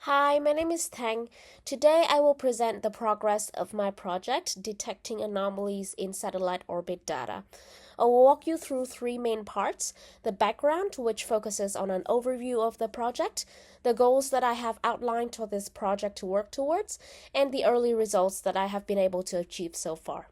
Hi, my name is Tang. Today I will present the progress of my project detecting anomalies in satellite orbit data. I will walk you through three main parts: the background, which focuses on an overview of the project, the goals that I have outlined for this project to work towards, and the early results that I have been able to achieve so far.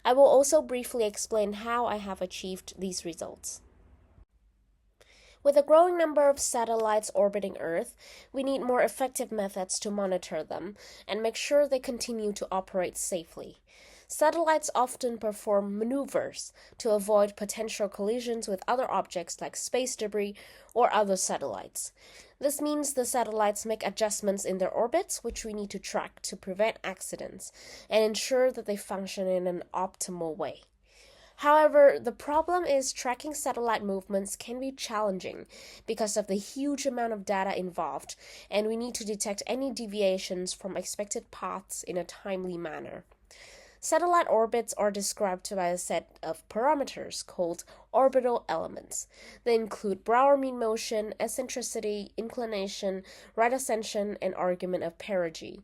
I will also briefly explain how I have achieved these results. With a growing number of satellites orbiting Earth, we need more effective methods to monitor them and make sure they continue to operate safely. Satellites often perform maneuvers to avoid potential collisions with other objects like space debris or other satellites. This means the satellites make adjustments in their orbits, which we need to track to prevent accidents and ensure that they function in an optimal way. However, the problem is tracking satellite movements can be challenging because of the huge amount of data involved, and we need to detect any deviations from expected paths in a timely manner. Satellite orbits are described by a set of parameters called orbital elements. They include Brownian mean motion, eccentricity, inclination, right ascension, and argument of perigee.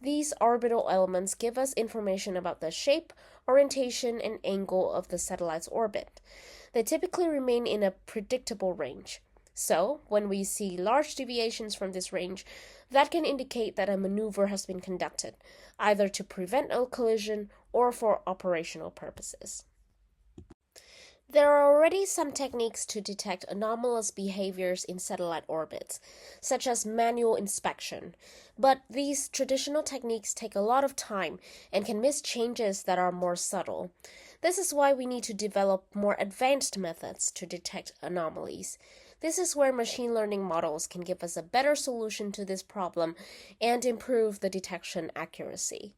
These orbital elements give us information about the shape, orientation, and angle of the satellite's orbit. They typically remain in a predictable range. So, when we see large deviations from this range, that can indicate that a maneuver has been conducted, either to prevent a collision or for operational purposes. There are already some techniques to detect anomalous behaviors in satellite orbits, such as manual inspection, but these traditional techniques take a lot of time and can miss changes that are more subtle. This is why we need to develop more advanced methods to detect anomalies. This is where machine learning models can give us a better solution to this problem and improve the detection accuracy.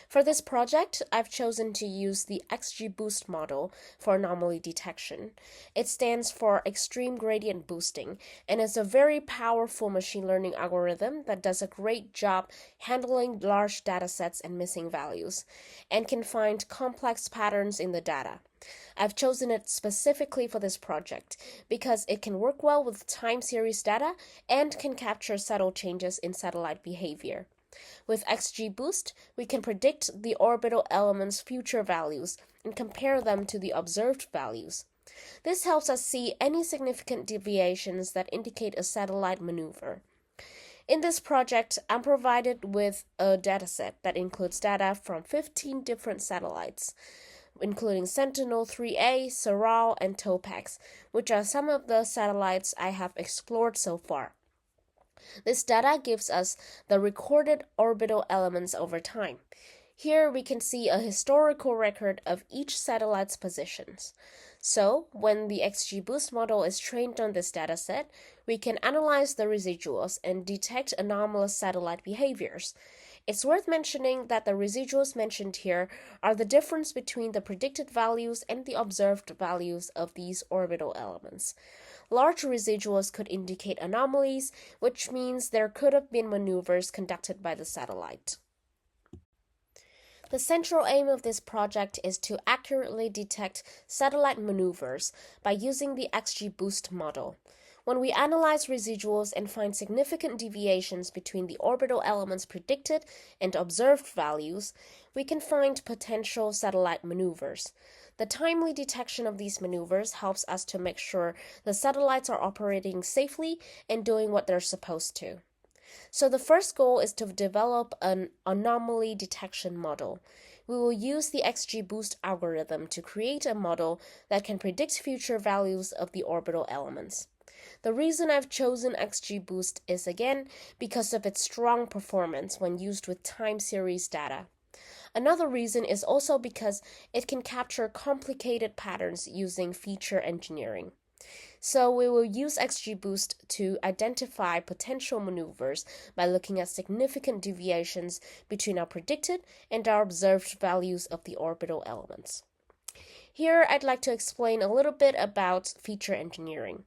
For this project, I've chosen to use the XGBoost model for anomaly detection. It stands for Extreme Gradient Boosting and is a very powerful machine learning algorithm that does a great job handling large datasets and missing values, and can find complex patterns in the data. I've chosen it specifically for this project because it can work well with time series data and can capture subtle changes in satellite behavior. With XGBoost, we can predict the orbital element's future values and compare them to the observed values. This helps us see any significant deviations that indicate a satellite maneuver. In this project, I'm provided with a dataset that includes data from 15 different satellites, including Sentinel-3A, Saral, and Topax, which are some of the satellites I have explored so far. This data gives us the recorded orbital elements over time. Here we can see a historical record of each satellite's positions. So, when the XGBoost model is trained on this dataset, we can analyze the residuals and detect anomalous satellite behaviors. It's worth mentioning that the residuals mentioned here are the difference between the predicted values and the observed values of these orbital elements. Large residuals could indicate anomalies, which means there could have been maneuvers conducted by the satellite. The central aim of this project is to accurately detect satellite maneuvers by using the XGBoost model. When we analyze residuals and find significant deviations between the orbital elements' predicted and observed values, we can find potential satellite maneuvers. The timely detection of these maneuvers helps us to make sure the satellites are operating safely and doing what they're supposed to. So the first goal is to develop an anomaly detection model. We will use the XGBoost algorithm to create a model that can predict future values of the orbital elements. The reason I've chosen XGBoost is again because of its strong performance when used with time series data. Another reason is also because it can capture complicated patterns using feature engineering. So we will use XGBoost to identify potential maneuvers by looking at significant deviations between our predicted and our observed values of the orbital elements. Here I'd like to explain a little bit about feature engineering.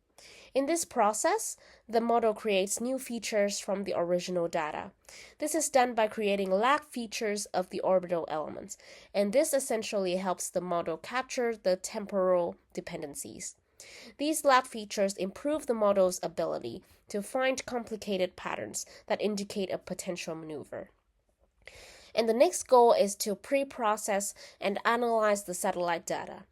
In this process, the model creates new features from the original data. This is done by creating lag features of the orbital elements, and this essentially helps the model capture the temporal dependencies. These lag features improve the model's ability to find complicated patterns that indicate a potential maneuver. And the next goal is to pre-process and analyze the satellite data.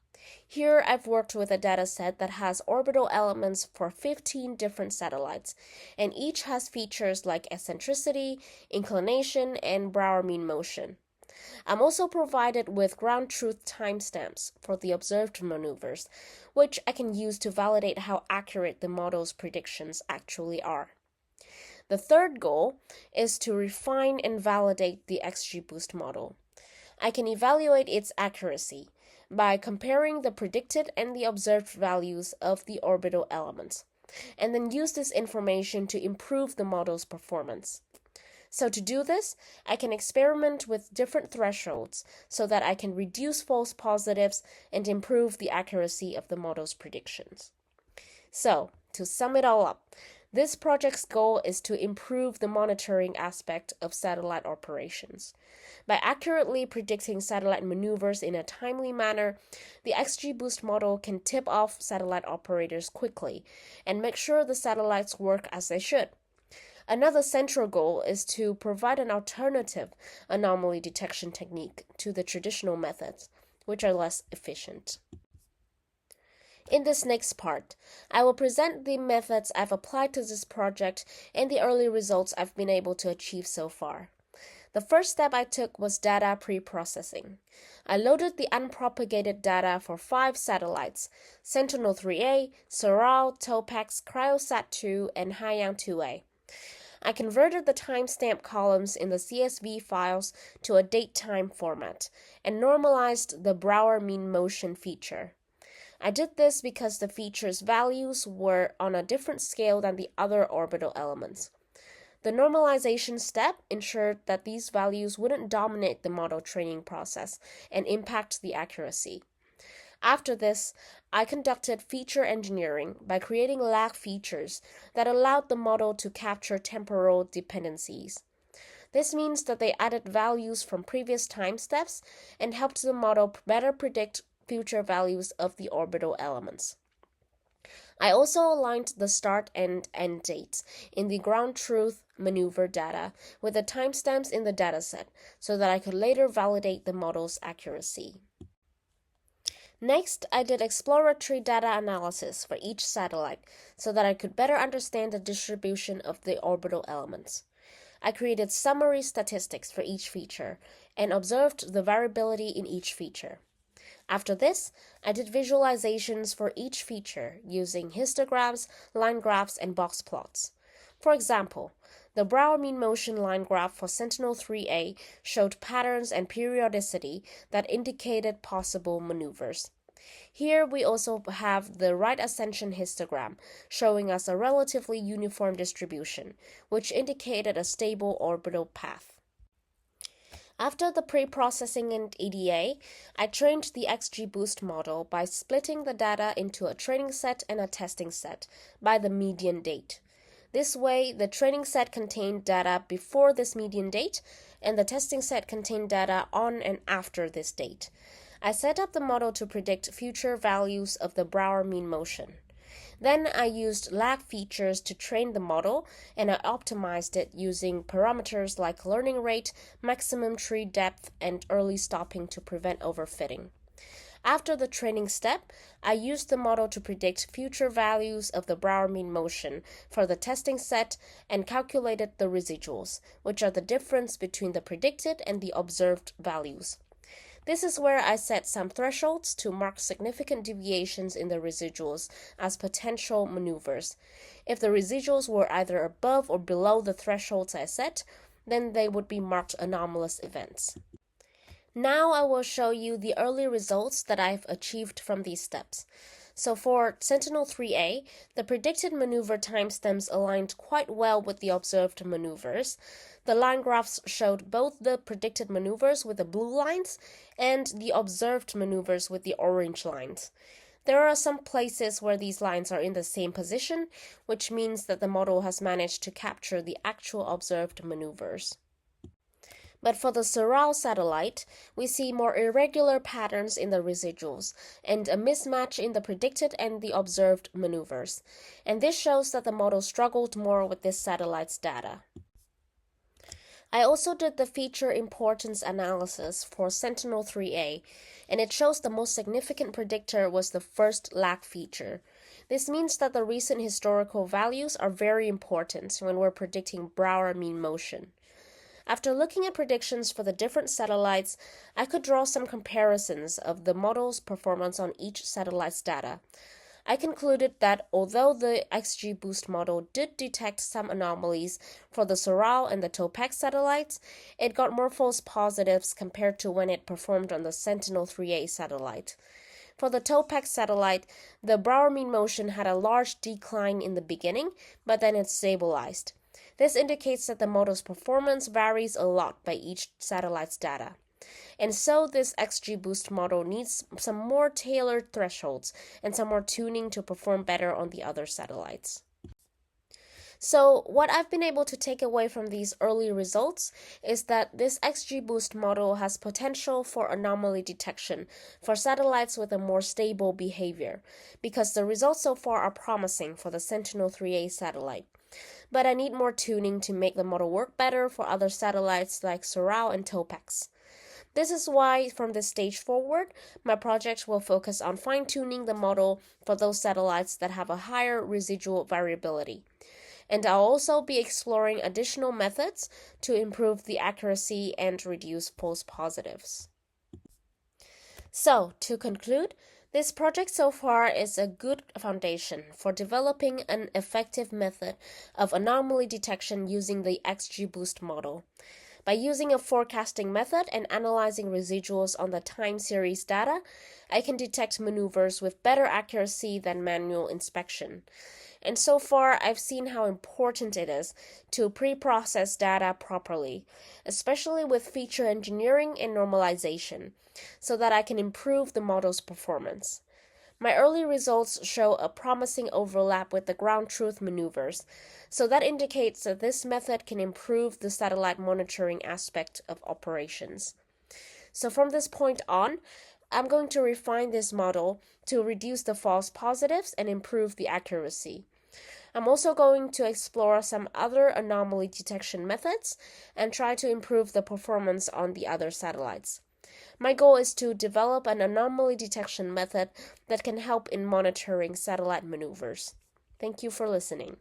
Here, I've worked with a dataset that has orbital elements for 15 different satellites, and each has features like eccentricity, inclination, and Brauer mean motion. I'm also provided with ground truth timestamps for the observed maneuvers, which I can use to validate how accurate the model's predictions actually are. The third goal is to refine and validate the XGBoost model. I can evaluate its accuracy by comparing the predicted and the observed values of the orbital elements, and then use this information to improve the model's performance. So to do this, I can experiment with different thresholds so that I can reduce false positives and improve the accuracy of the model's predictions. So, to sum it all up, this project's goal is to improve the monitoring aspect of satellite operations. By accurately predicting satellite maneuvers in a timely manner, the XGBoost model can tip off satellite operators quickly and make sure the satellites work as they should. Another central goal is to provide an alternative anomaly detection technique to the traditional methods, which are less efficient. In this next part, I will present the methods I've applied to this project and the early results I've been able to achieve so far. The first step I took was data pre-processing. I loaded the unpropagated data for 5 satellites, Sentinel-3A, Soral, Topax, Cryosat-2, and Haiyang-2A. I converted the timestamp columns in the CSV files to a date-time format and normalized the Brauer mean motion feature. I did this because the feature's values were on a different scale than the other orbital elements. The normalization step ensured that these values wouldn't dominate the model training process and impact the accuracy. After this, I conducted feature engineering by creating lag features that allowed the model to capture temporal dependencies. This means that they added values from previous time steps and helped the model better predict future values of the orbital elements. I also aligned the start and end dates in the ground truth maneuver data with the timestamps in the dataset so that I could later validate the model's accuracy. Next, I did exploratory data analysis for each satellite so that I could better understand the distribution of the orbital elements. I created summary statistics for each feature and observed the variability in each feature. After this, I did visualizations for each feature using histograms, line graphs, and box plots. For example, the Brauer mean motion line graph for Sentinel-3A showed patterns and periodicity that indicated possible maneuvers. Here we also have the right ascension histogram showing us a relatively uniform distribution, which indicated a stable orbital path. After the pre-processing and EDA, I trained the XGBoost model by splitting the data into a training set and a testing set by the median date. This way, the training set contained data before this median date, and the testing set contained data on and after this date. I set up the model to predict future values of the Brauer mean motion. Then I used lag features to train the model, and I optimized it using parameters like learning rate, maximum tree depth, and early stopping to prevent overfitting. After the training step, I used the model to predict future values of the Brauer mean motion for the testing set and calculated the residuals, which are the difference between the predicted and the observed values. This is where I set some thresholds to mark significant deviations in the residuals as potential maneuvers. If the residuals were either above or below the thresholds I set, then they would be marked anomalous events. Now I will show you the early results that I've achieved from these steps. So for Sentinel-3A, the predicted maneuver timestamps aligned quite well with the observed maneuvers. The line graphs showed both the predicted maneuvers with the blue lines and the observed maneuvers with the orange lines. There are some places where these lines are in the same position, which means that the model has managed to capture the actual observed maneuvers. But for the Sorau satellite, we see more irregular patterns in the residuals and a mismatch in the predicted and the observed maneuvers. And this shows that the model struggled more with this satellite's data. I also did the feature importance analysis for Sentinel-3A, and it shows the most significant predictor was the first lag feature. This means that the recent historical values are very important when we're predicting Brauer mean motion. After looking at predictions for the different satellites, I could draw some comparisons of the model's performance on each satellite's data. I concluded that although the XGBoost model did detect some anomalies for the Sorau and the Topax satellites, it got more false positives compared to when it performed on the Sentinel-3A satellite. For the Topax satellite, the Brauer mean motion had a large decline in the beginning, but then it stabilized. This indicates that the model's performance varies a lot by each satellite's data. And so this XGBoost model needs some more tailored thresholds and some more tuning to perform better on the other satellites. So what I've been able to take away from these early results is that this XGBoost model has potential for anomaly detection for satellites with a more stable behavior, because the results so far are promising for the Sentinel-3A satellite. But I need more tuning to make the model work better for other satellites like Sorau and Topax. This is why, from this stage forward, my project will focus on fine-tuning the model for those satellites that have a higher residual variability. And I'll also be exploring additional methods to improve the accuracy and reduce false positives. So, to conclude, this project so far is a good foundation for developing an effective method of anomaly detection using the XGBoost model. By using a forecasting method and analyzing residuals on the time series data, I can detect maneuvers with better accuracy than manual inspection. And so far, I've seen how important it is to pre-process data properly, especially with feature engineering and normalization, so that I can improve the model's performance. My early results show a promising overlap with the ground truth maneuvers, so that indicates that this method can improve the satellite monitoring aspect of operations. So from this point on, I'm going to refine this model to reduce the false positives and improve the accuracy. I'm also going to explore some other anomaly detection methods and try to improve the performance on the other satellites. My goal is to develop an anomaly detection method that can help in monitoring satellite maneuvers. Thank you for listening.